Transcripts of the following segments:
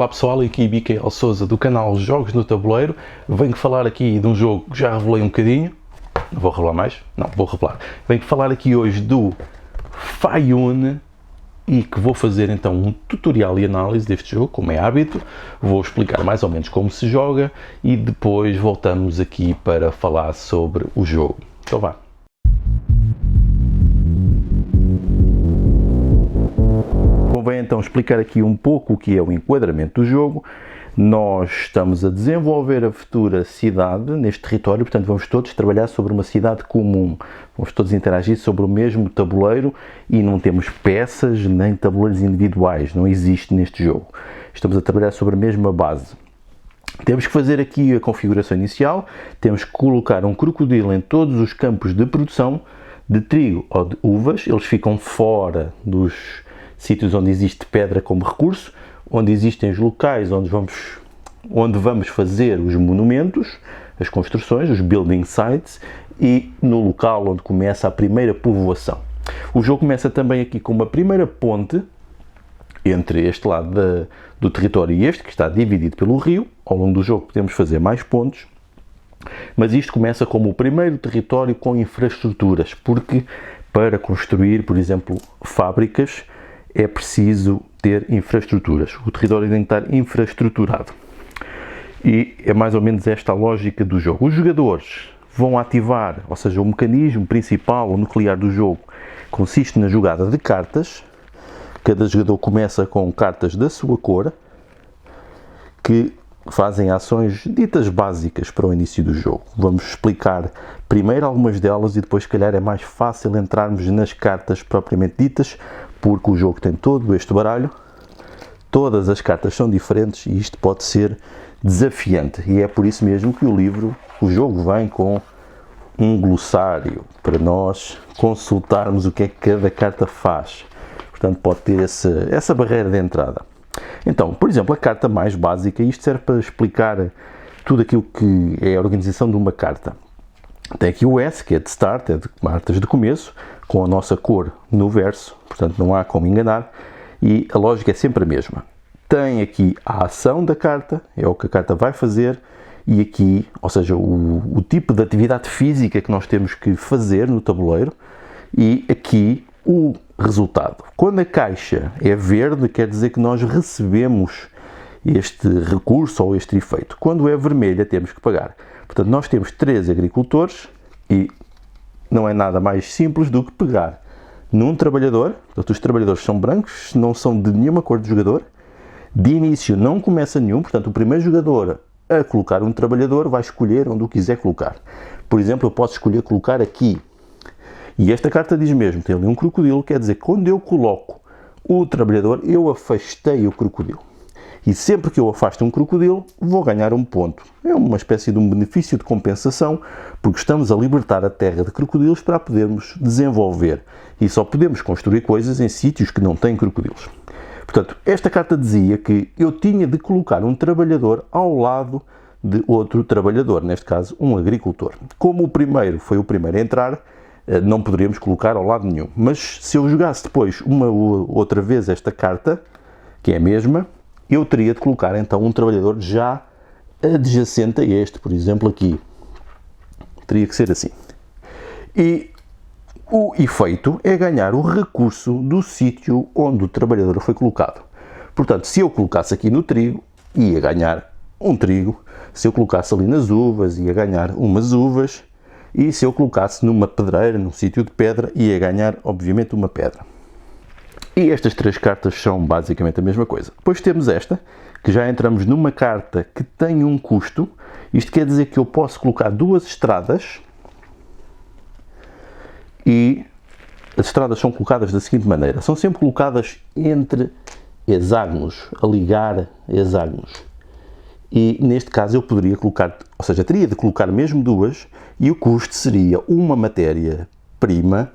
Olá pessoal, aqui Miquel Sousa do canal Jogos no Tabuleiro. Venho falar aqui de um jogo que já revelei um bocadinho. Não vou revelar mais? Não, vou revelar. Venho falar aqui hoje do Faiune e que vou fazer então um tutorial e análise deste jogo, como é hábito. Vou explicar mais ou menos como se joga e depois voltamos aqui para falar sobre o jogo. Então vá. Convém então explicar aqui um pouco o que é o enquadramento do jogo. Nós estamos a desenvolver a futura cidade neste território, portanto vamos todos trabalhar sobre uma cidade comum. Vamos todos interagir sobre o mesmo tabuleiro e não temos peças nem tabuleiros individuais, não existe neste jogo. Estamos a trabalhar sobre a mesma base. Temos que fazer aqui a configuração inicial, temos que colocar um crocodilo em todos os campos de produção de trigo ou de uvas. Eles ficam fora dos sítios onde existe pedra como recurso, onde existem os locais onde vamos fazer os monumentos, as construções, os building sites, e no local onde começa a primeira povoação. O jogo começa também aqui com uma primeira ponte entre este lado do território e este, que está dividido pelo rio. Ao longo do jogo podemos fazer mais pontos, mas isto começa como o primeiro território com infraestruturas, porque para construir, por exemplo, fábricas, é preciso ter infraestruturas. O território tem que estar infraestruturado. E é mais ou menos esta a lógica do jogo. Os jogadores vão ativar, ou seja, o mecanismo principal, o nuclear do jogo, consiste na jogada de cartas. Cada jogador começa com cartas da sua cor, que fazem ações ditas básicas para o início do jogo. Vamos explicar primeiro algumas delas e depois, se calhar, é mais fácil entrarmos nas cartas propriamente ditas, porque o jogo tem todo este baralho, todas as cartas são diferentes e isto pode ser desafiante. E é por isso mesmo que o jogo vem com um glossário para nós consultarmos o que é que cada carta faz. Portanto, pode ter essa barreira de entrada. Então, por exemplo, a carta mais básica, isto serve para explicar tudo aquilo que é a organização de uma carta. Tem aqui o S, que é de start, é de cartas de começo, com a nossa cor no verso, portanto não há como enganar, e a lógica é sempre a mesma. Tem aqui a ação da carta, é o que a carta vai fazer, e aqui, ou seja, o tipo de atividade física que nós temos que fazer no tabuleiro, e aqui o resultado. Quando a caixa é verde, quer dizer que nós recebemos este recurso ou este efeito. Quando é vermelha, temos que pagar. Portanto, nós temos 3 agricultores e não é nada mais simples do que pegar num trabalhador. Portanto, os trabalhadores são brancos, não são de nenhuma cor de jogador. De início não começa nenhum, portanto, o primeiro jogador a colocar um trabalhador vai escolher onde o quiser colocar. Por exemplo, eu posso escolher colocar aqui. E esta carta diz mesmo, tem ali um crocodilo, quer dizer que quando eu coloco o trabalhador, eu afastei o crocodilo. E sempre que eu afasto um crocodilo, vou ganhar um ponto. É uma espécie de um benefício de compensação, porque estamos a libertar a terra de crocodilos para a podermos desenvolver. E só podemos construir coisas em sítios que não têm crocodilos. Portanto, esta carta dizia que eu tinha de colocar um trabalhador ao lado de outro trabalhador, neste caso um agricultor. Como o primeiro foi o primeiro a entrar, não poderíamos colocar ao lado nenhum. Mas se eu jogasse depois uma ou outra vez esta carta, que é a mesma, eu teria de colocar então um trabalhador já adjacente a este, por exemplo aqui. Teria que ser assim. E o efeito é ganhar o recurso do sítio onde o trabalhador foi colocado. Portanto, se eu colocasse aqui no trigo, ia ganhar um trigo. Se eu colocasse ali nas uvas, ia ganhar umas uvas. E se eu colocasse numa pedreira, num sítio de pedra, ia ganhar, obviamente, uma pedra. E estas 3 cartas são basicamente a mesma coisa. Depois temos esta, que já entramos numa carta que tem um custo. Isto quer dizer que eu posso colocar 2 estradas. E as estradas são colocadas da seguinte maneira. São sempre colocadas entre hexágonos, a ligar hexágonos. E neste caso eu poderia colocar, ou seja, teria de colocar mesmo 2 e o custo seria uma matéria-prima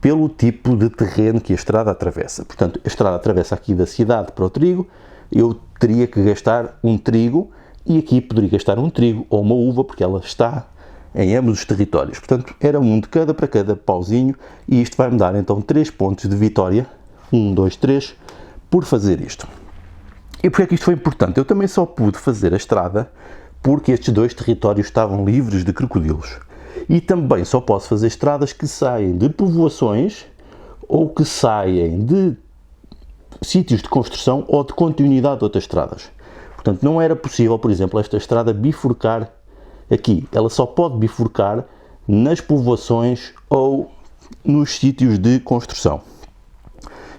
pelo tipo de terreno que a estrada atravessa. Portanto, a estrada atravessa aqui da cidade para o trigo, eu teria que gastar um trigo e aqui poderia gastar um trigo ou uma uva porque ela está em ambos os territórios. Portanto, era um de cada para cada pauzinho e isto vai-me dar então 3 pontos de vitória, 1, 2, 3, por fazer isto. E porquê é que isto foi importante? Eu também só pude fazer a estrada porque estes dois territórios estavam livres de crocodilos. E também só posso fazer estradas que saem de povoações ou que saem de sítios de construção ou de continuidade de outras estradas. Portanto, não era possível, por exemplo, esta estrada bifurcar aqui. Ela só pode bifurcar nas povoações ou nos sítios de construção.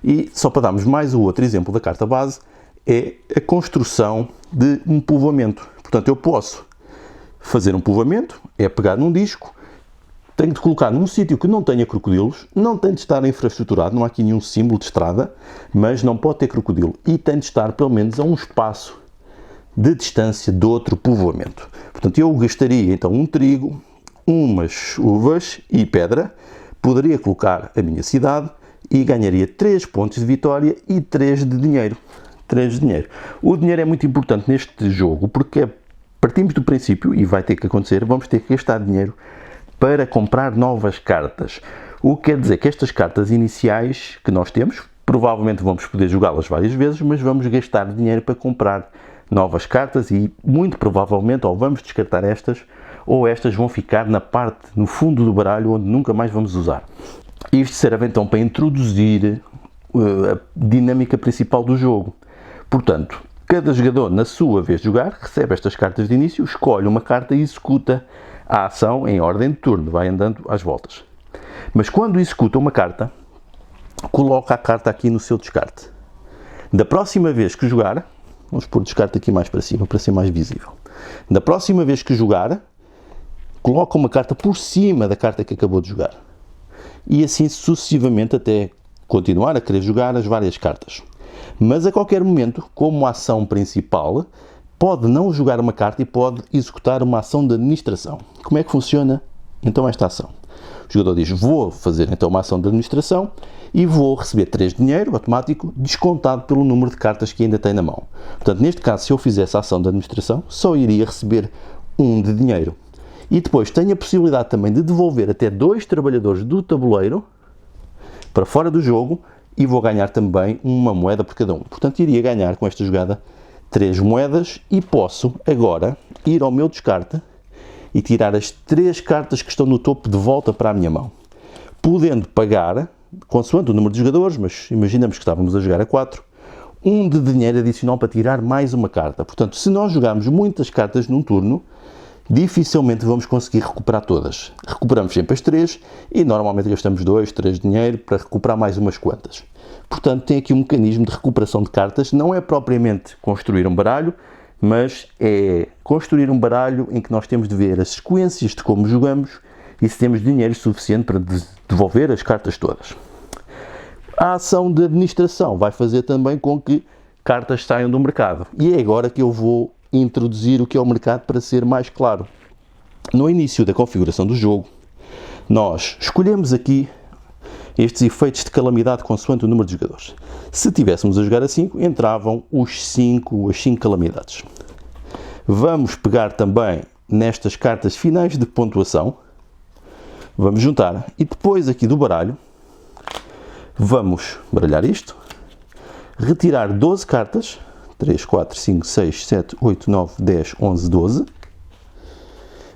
E só para darmos mais o outro exemplo da carta base, é a construção de um povoamento. Portanto, eu posso fazer um povoamento, é pegar num disco, tenho de colocar num sítio que não tenha crocodilos, não tem de estar infraestruturado, não há aqui nenhum símbolo de estrada, mas não pode ter crocodilo e tem de estar pelo menos a um espaço de distância de outro povoamento. Portanto, eu gastaria então um trigo, umas uvas e pedra, poderia colocar a minha cidade e ganharia 3 pontos de vitória e 3 de dinheiro. 3 de dinheiro. O dinheiro é muito importante neste jogo porque partimos do princípio, e vai ter que acontecer, vamos ter que gastar dinheiro para comprar novas cartas. O que quer dizer que estas cartas iniciais que nós temos, provavelmente vamos poder jogá-las várias vezes, mas vamos gastar dinheiro para comprar novas cartas e muito provavelmente ou vamos descartar estas ou estas vão ficar na parte, no fundo do baralho, onde nunca mais vamos usar. Isto serve então para introduzir a dinâmica principal do jogo. Portanto, cada jogador, na sua vez de jogar, recebe estas cartas de início, escolhe uma carta e executa a ação em ordem de turno, vai andando às voltas. Mas quando executa uma carta, coloca a carta aqui no seu descarte. Da próxima vez que jogar, vamos pôr o descarte aqui mais para cima, para ser mais visível. Da próxima vez que jogar, coloca uma carta por cima da carta que acabou de jogar. E assim sucessivamente até continuar a querer jogar as várias cartas. Mas a qualquer momento, como ação principal, pode não jogar uma carta e pode executar uma ação de administração. Como é que funciona então esta ação? O jogador diz, vou fazer então uma ação de administração e vou receber 3 de dinheiro automático, descontado pelo número de cartas que ainda tem na mão. Portanto, neste caso, se eu fizesse a ação de administração, só iria receber 1 de dinheiro. E depois tenho a possibilidade também de devolver até 2 trabalhadores do tabuleiro para fora do jogo e vou ganhar também uma moeda por cada um. Portanto, iria ganhar com esta jogada 3 moedas e posso agora ir ao meu descarte e tirar as 3 cartas que estão no topo de volta para a minha mão. Podendo pagar, consoante o número de jogadores, mas imaginamos que estávamos a jogar a 4, 1 de dinheiro adicional para tirar mais uma carta. Portanto, se nós jogarmos muitas cartas num turno, dificilmente vamos conseguir recuperar todas. Recuperamos sempre as 3 e normalmente gastamos 2, 3 de dinheiro para recuperar mais umas quantas. Portanto, tem aqui um mecanismo de recuperação de cartas. Não é propriamente construir um baralho, mas é construir um baralho em que nós temos de ver as sequências de como jogamos e se temos dinheiro suficiente para devolver as cartas todas. A ação de administração vai fazer também com que cartas saiam do mercado. E é agora que eu vou introduzir o que é o mercado para ser mais claro. No início da configuração do jogo, nós escolhemos aqui estes efeitos de calamidade consoante o número de jogadores. Se tivéssemos a jogar a 5, entravam as 5 calamidades. Vamos pegar também nestas cartas finais de pontuação, vamos juntar e depois aqui do baralho, vamos baralhar isto, retirar 12 cartas, 3, 4, 5, 6, 7, 8, 9, 10, 11, 12.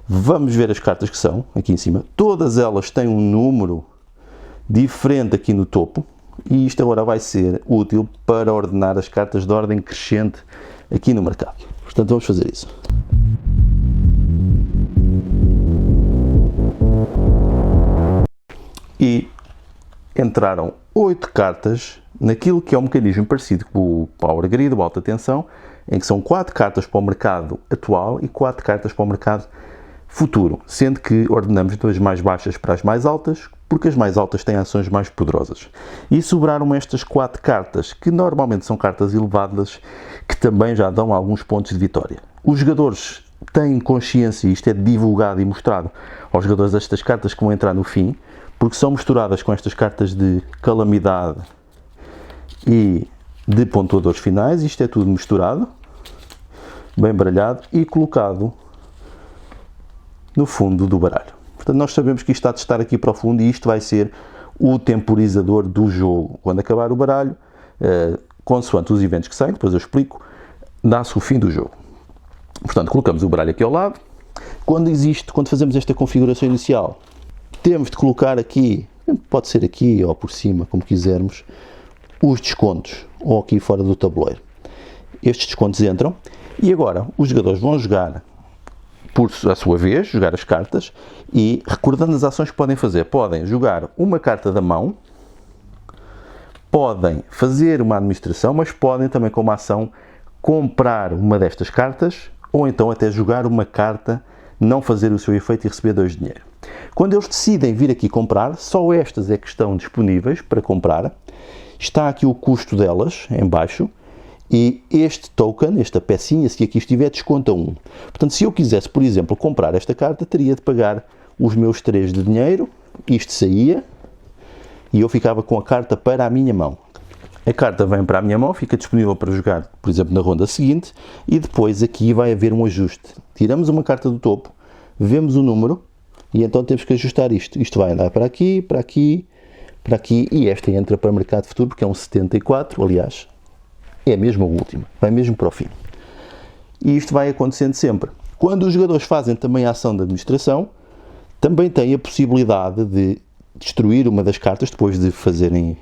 Vamos ver as cartas que são, aqui em cima. Todas elas têm um número diferente aqui no topo. E isto agora vai ser útil para ordenar as cartas de ordem crescente aqui no mercado. Portanto, vamos fazer isso. E entraram 8 cartas naquilo que é um mecanismo parecido com o Power Grid, o alta tensão, em que são 4 cartas para o mercado atual e 4 cartas para o mercado futuro, sendo que ordenamos das mais baixas para as mais altas, porque as mais altas têm ações mais poderosas. E sobraram estas 4 cartas, que normalmente são cartas elevadas, que também já dão alguns pontos de vitória. Os jogadores têm consciência, e isto é divulgado e mostrado aos jogadores destas cartas que vão entrar no fim, porque são misturadas com estas cartas de calamidade e de pontuadores finais. Isto é tudo misturado, bem baralhado e colocado no fundo do baralho. Portanto, nós sabemos que isto está a testar aqui para o fundo e isto vai ser o temporizador do jogo. Quando acabar o baralho, consoante os eventos que saem, depois eu explico, dá-se o fim do jogo. Portanto, colocamos o baralho aqui ao lado. Quando fazemos esta configuração inicial, temos de colocar aqui, pode ser aqui ou por cima, como quisermos, os descontos, ou aqui fora do tabuleiro. Estes descontos entram e agora os jogadores vão jogar, por a sua vez, jogar as cartas e, recordando as ações que podem fazer, podem jogar uma carta da mão, podem fazer uma administração, mas podem também, como ação, comprar uma destas cartas ou então até jogar uma carta, não fazer o seu efeito e receber 2 de dinheiro. Quando eles decidem vir aqui comprar, só estas é que estão disponíveis para comprar. Está aqui o custo delas, em baixo, e este token, esta pecinha, se aqui estiver, desconta 1. Portanto, se eu quisesse, por exemplo, comprar esta carta, teria de pagar os meus 3 de dinheiro, isto saía, e eu ficava com a carta para a minha mão. A carta vem para a minha mão, fica disponível para jogar, por exemplo, na ronda seguinte, e depois aqui vai haver um ajuste. Tiramos uma carta do topo, vemos o número, e então temos que ajustar isto. Isto vai andar para aqui, para aqui, para aqui, e esta entra para o mercado futuro, porque é um 74, aliás, é mesmo a última, vai mesmo para o fim. E isto vai acontecendo sempre. Quando os jogadores fazem também a ação de administração, também têm a possibilidade de destruir uma das cartas depois de fazerem,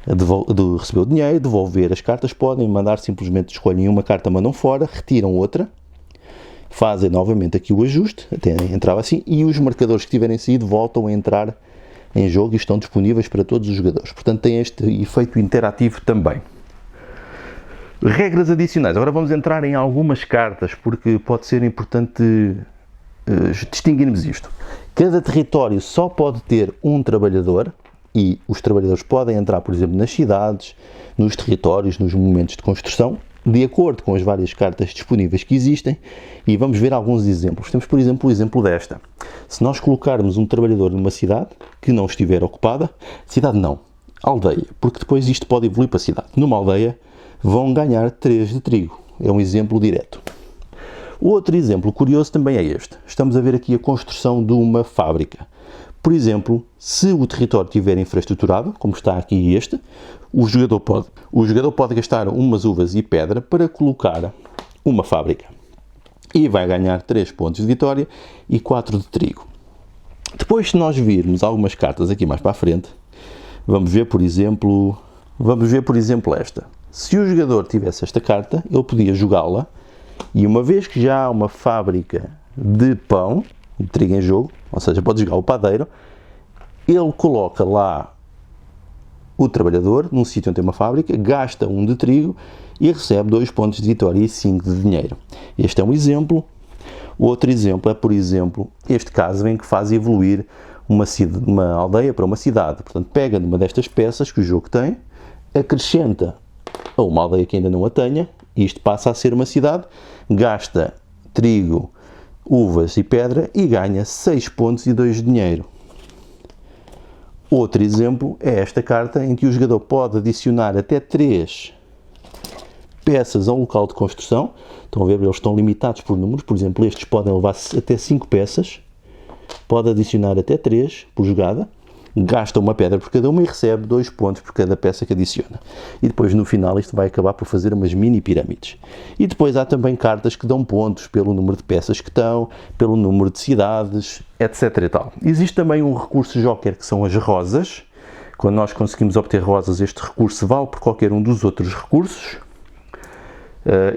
de receber o dinheiro, devolver as cartas, podem mandar simplesmente, escolhem uma carta, mandam fora, retiram outra, fazem novamente aqui o ajuste, até entrava assim, e os marcadores que tiverem saído voltam a entrar em jogo e estão disponíveis para todos os jogadores. Portanto, tem este efeito interativo também. Regras adicionais. Agora vamos entrar em algumas cartas, porque pode ser importante distinguirmos isto. Cada território só pode ter um trabalhador e os trabalhadores podem entrar, por exemplo, nas cidades, nos territórios, nos momentos de construção, de acordo com as várias cartas disponíveis que existem, e vamos ver alguns exemplos. Temos, por exemplo, o exemplo desta. Se nós colocarmos um trabalhador numa cidade que não estiver ocupada, cidade não, aldeia, porque depois isto pode evoluir para cidade. Numa aldeia vão ganhar 3 de trigo. É um exemplo direto. Outro exemplo curioso também é este. Estamos a ver aqui a construção de uma fábrica. Por exemplo, se o território estiver infraestruturado, como está aqui este, o jogador pode gastar umas uvas e pedra para colocar uma fábrica. E vai ganhar 3 pontos de vitória e 4 de trigo. Depois, se nós virmos algumas cartas aqui mais para a frente, vamos ver, por exemplo, esta. Se o jogador tivesse esta carta, ele podia jogá-la, e uma vez que já há uma fábrica de pão, de trigo em jogo, ou seja, pode jogar o padeiro, ele coloca lá o trabalhador, num sítio onde tem uma fábrica, gasta 1 de trigo e recebe 2 pontos de vitória e 5 de dinheiro. Este é um exemplo. Outro exemplo é, por exemplo, este caso em que faz evoluir uma aldeia para uma cidade. Portanto, pega numa destas peças que o jogo tem, acrescenta a uma aldeia que ainda não a tenha, e isto passa a ser uma cidade, gasta trigo, uvas e pedra e ganha 6 pontos e 2 de dinheiro. Outro exemplo é esta carta em que o jogador pode adicionar até 3 peças ao local de construção. Estão a ver, eles estão limitados por números, por exemplo, estes podem levar até 5 peças, pode adicionar até 3 por jogada, gasta uma pedra por cada uma e recebe 2 pontos por cada peça que adiciona. E depois, no final, isto vai acabar por fazer umas mini pirâmides. E depois há também cartas que dão pontos pelo número de peças que estão, pelo número de cidades, etc. e tal. Existe também um recurso joker, que são as rosas. Quando nós conseguimos obter rosas, este recurso vale por qualquer um dos outros recursos.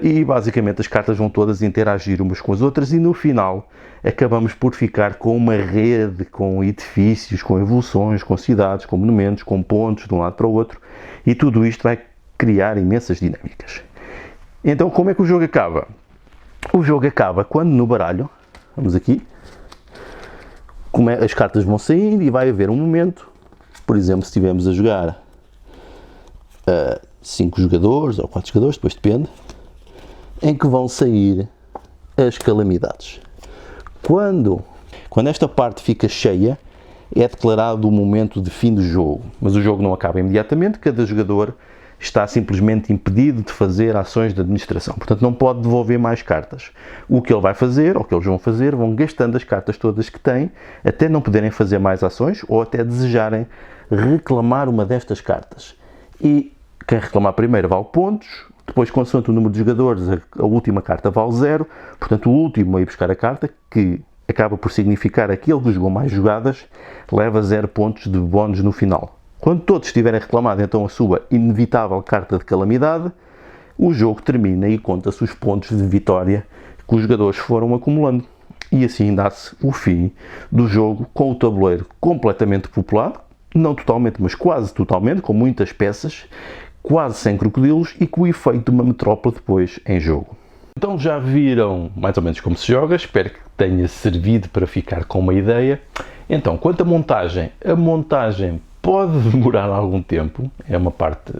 E basicamente as cartas vão todas interagir umas com as outras e no final acabamos por ficar com uma rede, com edifícios, com evoluções, com cidades, com monumentos, com pontos de um lado para o outro, e tudo isto vai criar imensas dinâmicas. Então, como é que o jogo acaba? O jogo acaba quando no baralho, vamos aqui, as cartas vão saindo e vai haver um momento, por exemplo, se estivermos a jogar 5 jogadores ou 4 jogadores, depois depende, em que vão sair as calamidades. Quando esta parte fica cheia, é declarado o momento de fim do jogo, mas o jogo não acaba imediatamente, cada jogador está simplesmente impedido de fazer ações de administração, portanto não pode devolver mais cartas. O que ele vai fazer, ou o que eles vão fazer, vão gastando as cartas todas que têm, até não poderem fazer mais ações, ou até desejarem reclamar uma destas cartas. E quem reclamar primeiro vale pontos, Depois, consoante o número de jogadores, a última carta vale 0, portanto o último a ir buscar a carta, que acaba por significar aquele que jogou mais jogadas, leva 0 pontos de bónus no final. Quando todos tiverem reclamado então a sua inevitável carta de calamidade, o jogo termina e conta-se os pontos de vitória que os jogadores foram acumulando. E assim dá-se o fim do jogo com o tabuleiro completamente populado, não totalmente, mas quase totalmente, com muitas peças, quase sem crocodilos e com o efeito de uma metrópole depois em jogo. Então já viram mais ou menos como se joga, espero que tenha servido para ficar com uma ideia. Então, quanto à montagem, a montagem pode demorar algum tempo, é uma parte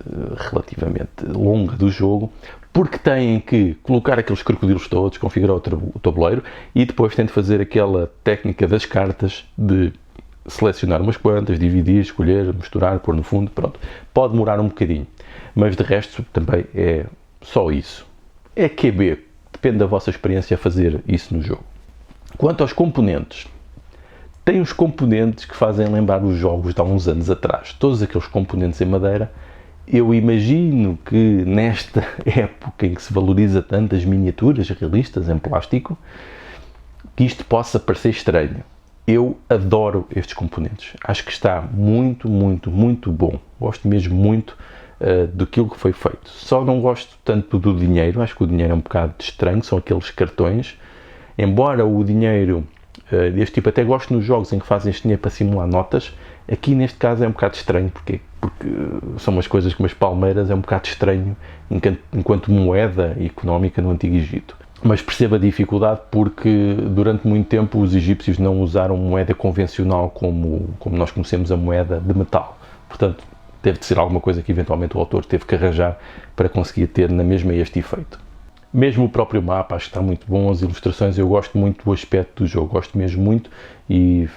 relativamente longa do jogo, porque têm que colocar aqueles crocodilos todos, configurar o tabuleiro e depois têm de fazer aquela técnica das cartas de selecionar umas quantas, dividir, escolher, misturar, pôr no fundo, pronto. Pode demorar um bocadinho, mas de resto também é só isso. É QB, depende da vossa experiência a fazer isso no jogo. Quanto aos componentes, tem os componentes que fazem lembrar os jogos de há uns anos atrás. Todos aqueles componentes em madeira. Eu imagino que nesta época em que se valoriza tantas miniaturas realistas em plástico, que isto possa parecer estranho. Eu adoro estes componentes. Acho que está muito, muito, muito bom. Gosto mesmo muito daquilo que foi feito. Só não gosto tanto do dinheiro. Acho que o dinheiro é um bocado estranho. São aqueles cartões. Embora o dinheiro deste tipo, até gosto nos jogos em que fazem este dinheiro para simular notas, aqui neste caso é um bocado estranho, porque são umas coisas como as palmeiras, é um bocado estranho enquanto moeda económica no Antigo Egito. Mas percebo a dificuldade porque durante muito tempo os egípcios não usaram moeda convencional como nós conhecemos a moeda de metal. Portanto, deve de ser alguma coisa que eventualmente o autor teve que arranjar para conseguir ter na mesma este efeito. Mesmo o próprio mapa, acho que está muito bom, as ilustrações, eu gosto muito do aspecto do jogo, gosto mesmo muito, e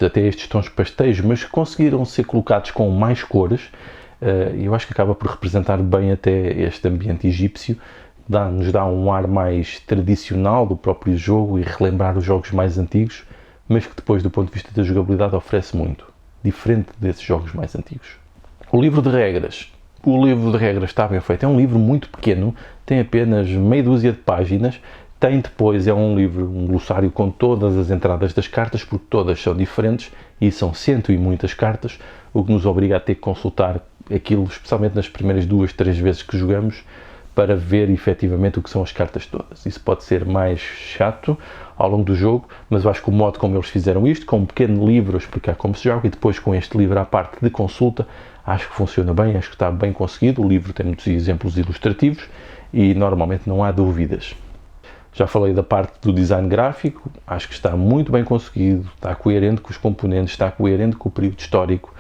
até estes tons pastéis, mas conseguiram ser colocados com mais cores, eu acho que acaba por representar bem até este ambiente egípcio, nos dá um ar mais tradicional do próprio jogo e relembrar os jogos mais antigos, mas que depois, do ponto de vista da jogabilidade, oferece muito, diferente desses jogos mais antigos. O livro de regras está bem feito, é um livro muito pequeno, tem apenas meia dúzia de páginas, tem depois, é um livro, um glossário com todas as entradas das cartas, porque todas são diferentes e são 100 e muitas cartas, o que nos obriga a ter que consultar aquilo, especialmente nas primeiras 2, 3 vezes que jogamos, para ver efetivamente o que são as cartas todas. Isso pode ser mais chato ao longo do jogo, mas eu acho que o modo como eles fizeram isto, com um pequeno livro a explicar como se joga e depois com este livro à parte de consulta, acho que funciona bem, acho que está bem conseguido. O livro tem muitos exemplos ilustrativos e normalmente não há dúvidas. Já falei da parte do design gráfico, acho que está muito bem conseguido, está coerente com os componentes, está coerente com o período histórico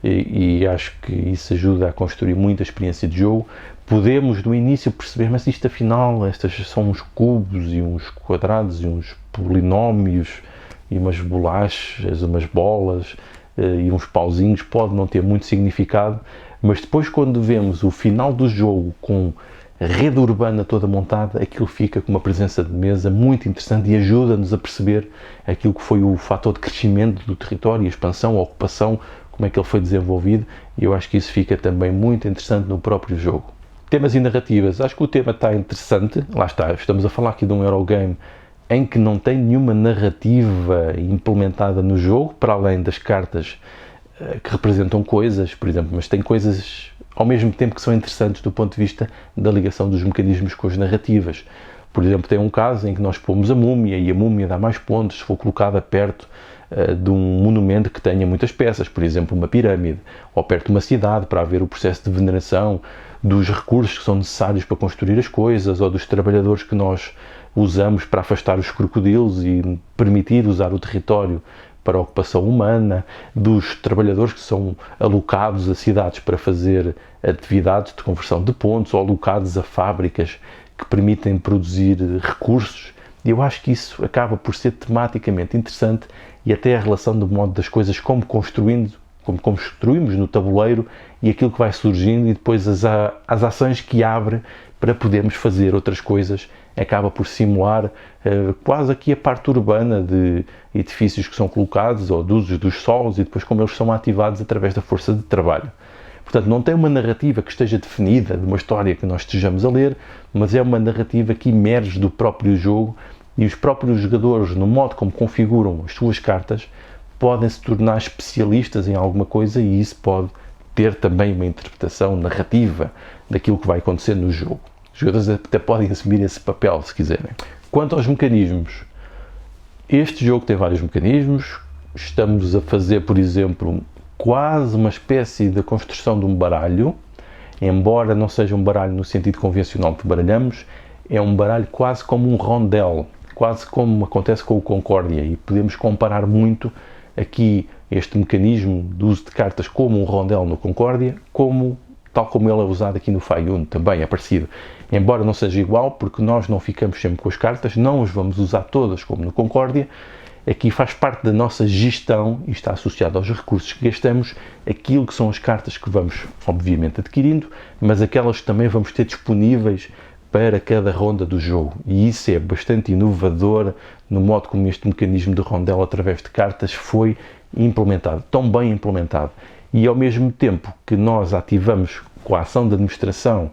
e acho que isso ajuda a construir muita experiência de jogo. Podemos do início perceber, mas isto afinal, estas são uns cubos e uns quadrados e uns polinómios e umas bolachas, umas bolas e uns pauzinhos, pode não ter muito significado, mas depois quando vemos o final do jogo com a rede urbana toda montada, aquilo fica com uma presença de mesa muito interessante e ajuda-nos a perceber aquilo que foi o fator de crescimento do território, a expansão, a ocupação, como é que ele foi desenvolvido, e eu acho que isso fica também muito interessante no próprio jogo. Temas e narrativas, acho que o tema está interessante, lá está, estamos a falar aqui de um Eurogame em que não tem nenhuma narrativa implementada no jogo, para além das cartas que representam coisas, por exemplo, mas tem coisas ao mesmo tempo que são interessantes do ponto de vista da ligação dos mecanismos com as narrativas. Por exemplo, tem um caso em que nós pomos a múmia e a múmia dá mais pontos se for colocada perto de um monumento que tenha muitas peças, por exemplo, uma pirâmide, ou perto de uma cidade para haver o processo de veneração dos recursos que são necessários para construir as coisas, ou dos trabalhadores que nós usamos para afastar os crocodilos e permitir usar o território para a ocupação humana, dos trabalhadores que são alocados a cidades para fazer atividades de conversão de pontos ou alocados a fábricas que permitem produzir recursos. E eu acho que isso acaba por ser tematicamente interessante e até a relação do modo das coisas, como construímos no tabuleiro e aquilo que vai surgindo e depois as ações que abre para podermos fazer outras coisas, acaba por simular quase aqui a parte urbana de edifícios que são colocados ou de usos dos solos e depois como eles são ativados através da força de trabalho. Portanto, não tem uma narrativa que esteja definida de uma história que nós estejamos a ler, mas é uma narrativa que emerge do próprio jogo e os próprios jogadores, no modo como configuram as suas cartas, podem se tornar especialistas em alguma coisa e isso pode ter também uma interpretação narrativa daquilo que vai acontecer no jogo. Os jogadores até podem assumir esse papel, se quiserem. Quanto aos mecanismos, este jogo tem vários mecanismos. Estamos a fazer, por exemplo, quase uma espécie de construção de um baralho, embora não seja um baralho no sentido convencional que baralhamos, é um baralho quase como um rondel, quase como acontece com o Concórdia, e podemos comparar muito aqui este mecanismo de uso de cartas como um rondel no Concórdia, tal como ele é usado aqui no Faiuno, também é parecido. Embora não seja igual, porque nós não ficamos sempre com as cartas, não as vamos usar todas como no Concórdia, aqui faz parte da nossa gestão e está associado aos recursos que gastamos, aquilo que são as cartas que vamos, obviamente, adquirindo, mas aquelas que também vamos ter disponíveis para cada ronda do jogo. E isso é bastante inovador no modo como este mecanismo de rondel através de cartas foi implementado, tão bem implementado. E ao mesmo tempo que nós ativamos com a ação de administração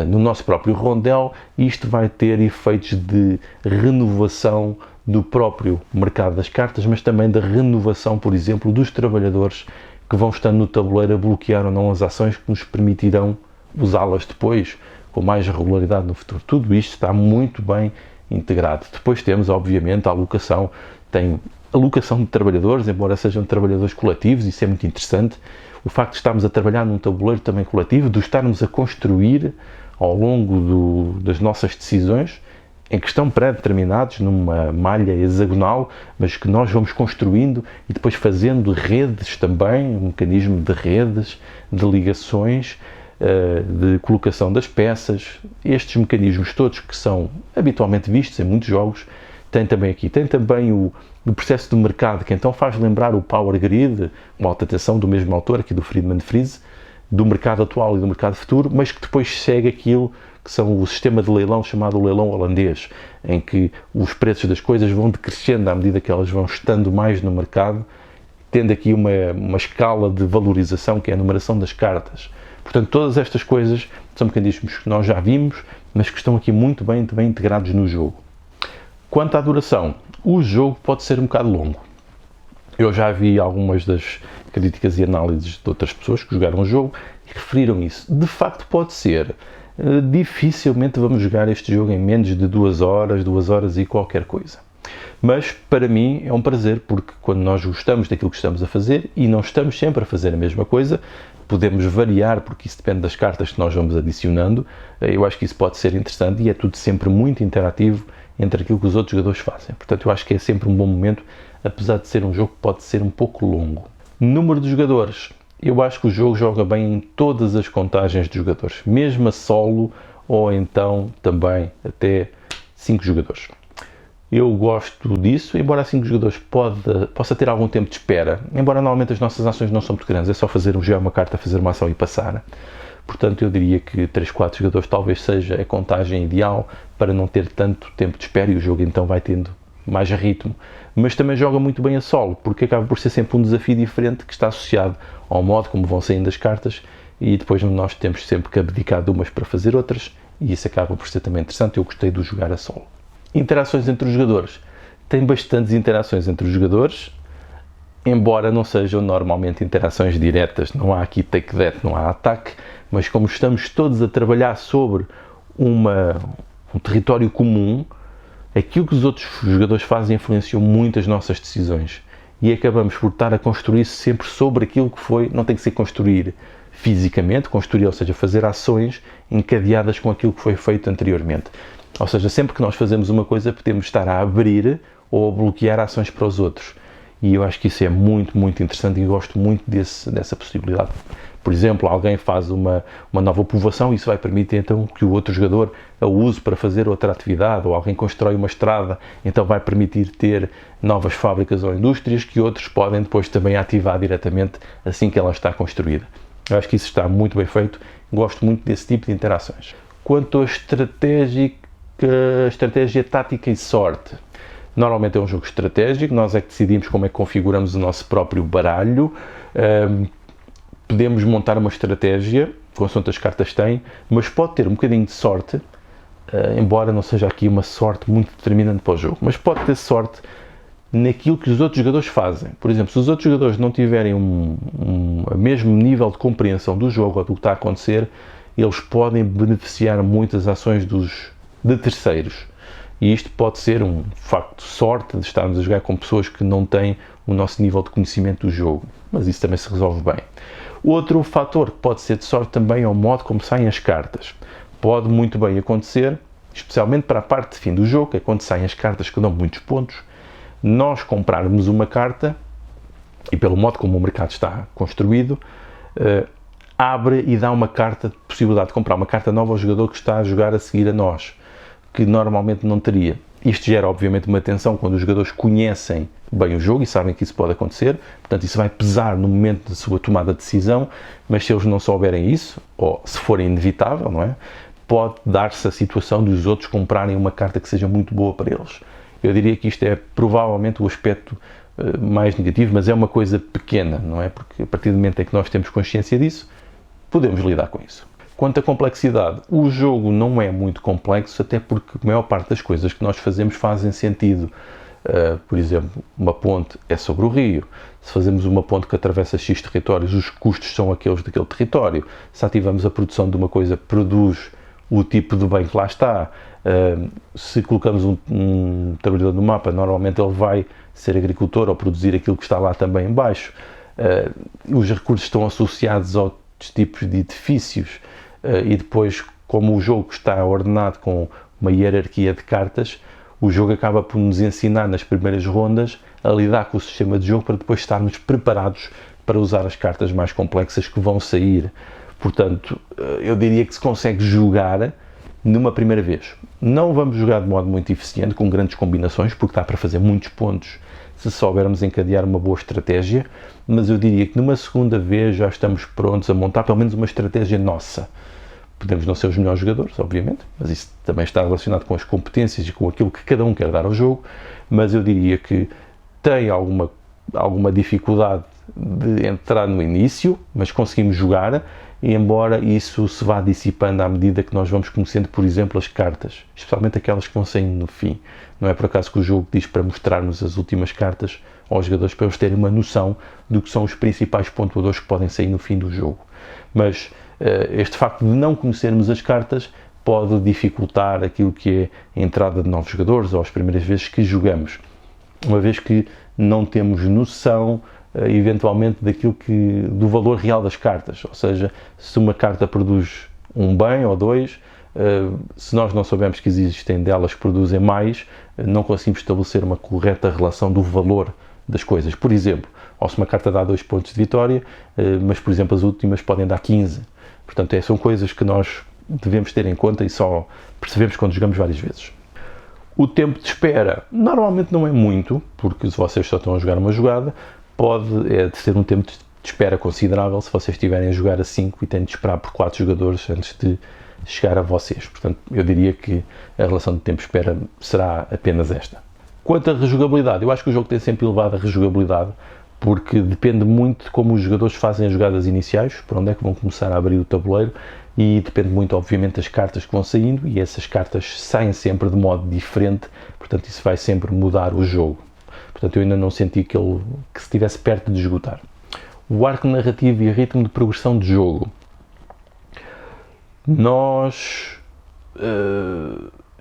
no nosso próprio rondel, isto vai ter efeitos de renovação do próprio mercado das cartas, mas também da renovação, por exemplo, dos trabalhadores que vão estando no tabuleiro a bloquear ou não as ações que nos permitirão usá-las depois com mais regularidade no futuro. Tudo isto está muito bem integrado. Depois temos, obviamente, a alocação. Tem alocação de trabalhadores, embora sejam trabalhadores coletivos, isso é muito interessante. O facto de estarmos a trabalhar num tabuleiro também coletivo, de estarmos a construir ao longo das nossas decisões, em que estão pré-determinados numa malha hexagonal, mas que nós vamos construindo e depois fazendo redes também, um mecanismo de redes, de ligações, de colocação das peças. Estes mecanismos todos que são habitualmente vistos em muitos jogos, tem também aqui. Tem também o processo de mercado, que então faz lembrar o Power Grid, uma alta tensão do mesmo autor, aqui do Friedman Fries, do mercado atual e do mercado futuro, mas que depois segue aquilo que são o sistema de leilão chamado leilão holandês, em que os preços das coisas vão decrescendo à medida que elas vão estando mais no mercado, tendo aqui uma escala de valorização, que é a numeração das cartas. Portanto, todas estas coisas são mecanismos que nós já vimos, mas que estão aqui muito bem integrados no jogo. Quanto à duração, o jogo pode ser um bocado longo. Eu já vi algumas das críticas e análises de outras pessoas que jogaram o jogo e referiram isso. De facto pode ser. Dificilmente vamos jogar este jogo em menos de 2 horas e qualquer coisa. Mas para mim é um prazer, porque quando nós gostamos daquilo que estamos a fazer e não estamos sempre a fazer a mesma coisa, podemos variar, porque isso depende das cartas que nós vamos adicionando. Eu acho que isso pode ser interessante e é tudo sempre muito interativo entre aquilo que os outros jogadores fazem. Portanto, eu acho que é sempre um bom momento, apesar de ser um jogo que pode ser um pouco longo. Número de jogadores. Eu acho que o jogo joga bem em todas as contagens de jogadores, mesmo a solo ou então também até 5 jogadores. Eu gosto disso, embora a 5 jogadores possa ter algum tempo de espera, embora normalmente as nossas ações não são muito grandes, é só jogar uma carta, fazer uma ação e passar. Portanto, eu diria que 3, 4 jogadores talvez seja a contagem ideal para não ter tanto tempo de espera e o jogo então vai tendo mais ritmo. Mas também joga muito bem a solo, porque acaba por ser sempre um desafio diferente que está associado ao modo como vão saindo as cartas e depois nós temos sempre que abdicar de umas para fazer outras e isso acaba por ser também interessante. Eu gostei de jogar a solo. Interações entre os jogadores. Tem bastantes interações entre os jogadores, embora não sejam normalmente interações diretas. Não há aqui take that, não há ataque, mas como estamos todos a trabalhar sobre um território comum, aquilo que os outros jogadores fazem influenciou muito as nossas decisões e acabamos por estar a construir sempre sobre aquilo que foi. Não tem que ser construir fisicamente, construir, ou seja, fazer ações encadeadas com aquilo que foi feito anteriormente. Ou seja, sempre que nós fazemos uma coisa, podemos estar a abrir ou a bloquear ações para os outros. E eu acho que isso é muito, muito interessante e gosto muito dessa possibilidade. Por exemplo, alguém faz uma nova povoação e isso vai permitir então que o outro jogador a use para fazer outra atividade, ou alguém constrói uma estrada, então vai permitir ter novas fábricas ou indústrias que outros podem depois também ativar diretamente assim que ela está construída. Eu acho que isso está muito bem feito, gosto muito desse tipo de interações. Quanto à estratégia, tática e sorte, normalmente é um jogo estratégico, nós é que decidimos como é que configuramos o nosso próprio baralho. podemos montar uma estratégia, consoante as cartas têm, mas pode ter um bocadinho de sorte, embora não seja aqui uma sorte muito determinante para o jogo, mas pode ter sorte naquilo que os outros jogadores fazem. Por exemplo, se os outros jogadores não tiverem o mesmo nível de compreensão do jogo ou do que está a acontecer, eles podem beneficiar muito das ações de terceiros. E isto pode ser um facto de sorte de estarmos a jogar com pessoas que não têm o nosso nível de conhecimento do jogo, mas isso também se resolve bem. Outro fator que pode ser de sorte também é o modo como saem as cartas. Pode muito bem acontecer, especialmente para a parte de fim do jogo, que é quando saem as cartas que dão muitos pontos, nós comprarmos uma carta, e pelo modo como o mercado está construído, abre e dá uma carta, possibilidade de comprar uma carta nova ao jogador que está a jogar a seguir a nós, que normalmente não teria. Isto gera, obviamente, uma tensão quando os jogadores conhecem bem o jogo e sabem que isso pode acontecer, portanto, isso vai pesar no momento da sua tomada de decisão, mas se eles não souberem isso, ou se for inevitável, não é? Pode dar-se a situação dos outros comprarem uma carta que seja muito boa para eles. Eu diria que isto é provavelmente o aspecto mais negativo, mas é uma coisa pequena, não é? Porque a partir do momento em que nós temos consciência disso, podemos lidar com isso. Quanto à complexidade, o jogo não é muito complexo, até porque a maior parte das coisas que nós fazemos fazem sentido. Por exemplo, uma ponte é sobre o rio. Se fazemos uma ponte que atravessa X territórios, os custos são aqueles daquele território. Se ativamos a produção de uma coisa, produz o tipo de bem que lá está. Se colocamos um trabalhador no mapa, normalmente ele vai ser agricultor ou produzir aquilo que está lá também em baixo. Os recursos estão associados aos tipos de edifícios e depois, como o jogo está ordenado com uma hierarquia de cartas, o jogo acaba por nos ensinar nas primeiras rondas a lidar com o sistema de jogo para depois estarmos preparados para usar as cartas mais complexas que vão sair. Portanto, eu diria que se consegue jogar numa primeira vez. Não vamos jogar de modo muito eficiente, com grandes combinações, porque dá para fazer muitos pontos se soubermos encadear uma boa estratégia, mas eu diria que numa segunda vez já estamos prontos a montar pelo menos uma estratégia nossa. Podemos não ser os melhores jogadores, obviamente, mas isso também está relacionado com as competências e com aquilo que cada um quer dar ao jogo, mas eu diria que tem alguma dificuldade de entrar no início, mas conseguimos jogar, e embora isso se vá dissipando à medida que nós vamos conhecendo, por exemplo, as cartas, especialmente aquelas que vão saindo no fim. Não é por acaso que o jogo diz para mostrarmos as últimas cartas aos jogadores para eles terem uma noção do que são os principais pontuadores que podem sair no fim do jogo. Mas este facto de não conhecermos as cartas pode dificultar aquilo que é a entrada de novos jogadores ou as primeiras vezes que jogamos, uma vez que não temos noção eventualmente do valor real das cartas, ou seja, se uma carta produz um bem ou dois, se nós não soubermos que existem delas que produzem mais, não conseguimos estabelecer uma correta relação do valor das coisas. Por exemplo, ou se uma carta dá 2 pontos de vitória, mas por exemplo as últimas podem dar 15. Portanto, são coisas que nós devemos ter em conta e só percebemos quando jogamos várias vezes. O tempo de espera normalmente não é muito, porque se vocês só estão a jogar uma jogada, pode ser um tempo de espera considerável se vocês estiverem a jogar a 5 e têm de esperar por 4 jogadores antes de chegar a vocês. Portanto, eu diria que a relação de tempo de espera será apenas esta. Quanto à rejogabilidade, eu acho que o jogo tem sempre elevado a rejogabilidade, porque depende muito de como os jogadores fazem as jogadas iniciais, por onde é que vão começar a abrir o tabuleiro, e depende muito, obviamente, das cartas que vão saindo, e essas cartas saem sempre de modo diferente, portanto isso vai sempre mudar o jogo. Portanto, eu ainda não senti que se estivesse perto de esgotar. O arco narrativo e o ritmo de progressão de jogo.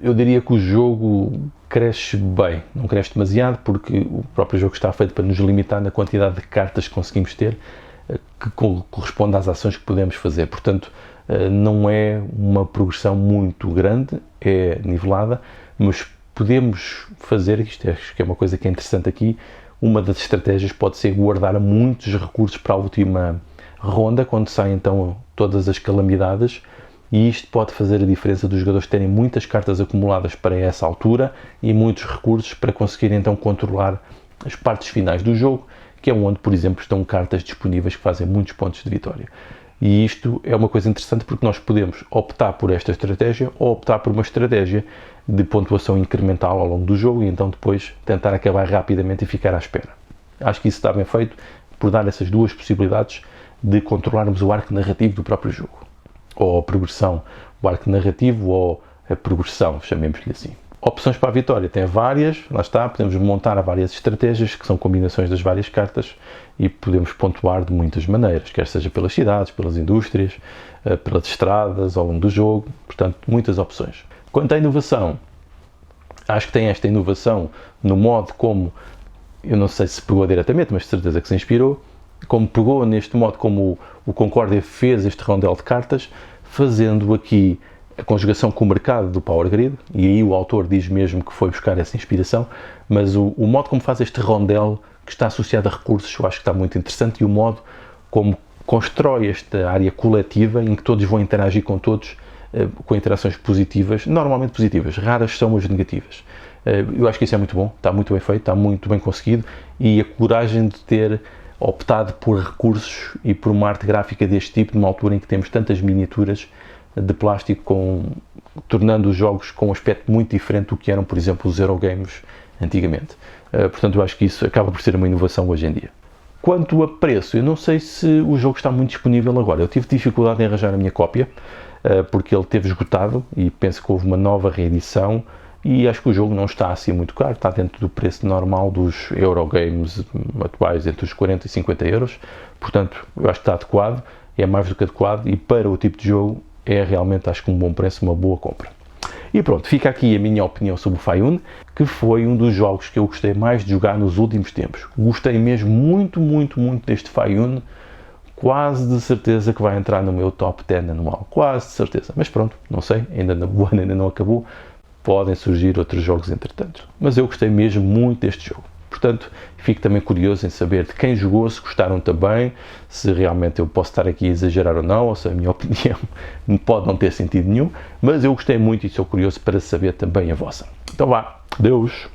Eu diria que o jogo cresce bem, não cresce demasiado, porque o próprio jogo está feito para nos limitar na quantidade de cartas que conseguimos ter, que corresponde às ações que podemos fazer. Portanto, não é uma progressão muito grande, é nivelada, mas podemos fazer, isto acho que é uma coisa que é interessante aqui, uma das estratégias pode ser guardar muitos recursos para a última ronda, quando saem então todas as calamidades, e isto pode fazer a diferença dos jogadores terem muitas cartas acumuladas para essa altura e muitos recursos para conseguirem então controlar as partes finais do jogo, que é onde, por exemplo, estão cartas disponíveis que fazem muitos pontos de vitória. E isto é uma coisa interessante porque nós podemos optar por esta estratégia ou optar por uma estratégia de pontuação incremental ao longo do jogo e então depois tentar acabar rapidamente e ficar à espera. Acho que isso está bem feito por dar essas duas possibilidades de controlarmos o arco narrativo do próprio jogo, ou a progressão, o arco narrativo ou a progressão, chamemos-lhe assim. Opções para a vitória, tem várias, lá está, podemos montar várias estratégias, que são combinações das várias cartas, e podemos pontuar de muitas maneiras, quer seja pelas cidades, pelas indústrias, pelas estradas, ao longo do jogo, portanto, muitas opções. Quanto à inovação, acho que tem esta inovação no modo como, eu não sei se pegou diretamente, mas de certeza que se inspirou, como pegou neste modo como o Concórdia fez este rondel de cartas, fazendo aqui a conjugação com o mercado do Power Grid, e aí o autor diz mesmo que foi buscar essa inspiração, mas o modo como faz este rondel, que está associado a recursos, eu acho que está muito interessante, e o modo como constrói esta área coletiva, em que todos vão interagir com todos, com interações positivas, normalmente positivas, raras são as negativas. Eu acho que isso é muito bom, está muito bem feito, está muito bem conseguido, e a coragem de ter optado por recursos e por uma arte gráfica deste tipo, numa altura em que temos tantas miniaturas de plástico, tornando os jogos com um aspecto muito diferente do que eram, por exemplo, os Eurogames antigamente. Portanto, eu acho que isso acaba por ser uma inovação hoje em dia. Quanto a preço, eu não sei se o jogo está muito disponível agora. Eu tive dificuldade em arranjar a minha cópia, porque ele teve esgotado, e penso que houve uma nova reedição, e acho que o jogo não está assim muito caro, está dentro do preço normal dos Eurogames atuais, entre os 40 e 50 euros. Portanto, eu acho que está adequado, é mais do que adequado, e para o tipo de jogo é realmente, acho que um bom preço, uma boa compra. E pronto, fica aqui a minha opinião sobre o Faiun, que foi um dos jogos que eu gostei mais de jogar nos últimos tempos. Gostei mesmo muito, muito, muito deste Faiun, quase de certeza que vai entrar no meu top 10 anual, quase de certeza. Mas pronto, não sei, o ano ainda não acabou, podem surgir outros jogos entretanto. Mas eu gostei mesmo muito deste jogo. Portanto, fico também curioso em saber de quem jogou, se gostaram também, se realmente eu posso estar aqui a exagerar ou não, ou se a minha opinião pode não ter sentido nenhum, mas eu gostei muito e sou curioso para saber também a vossa. Então vá, Deus!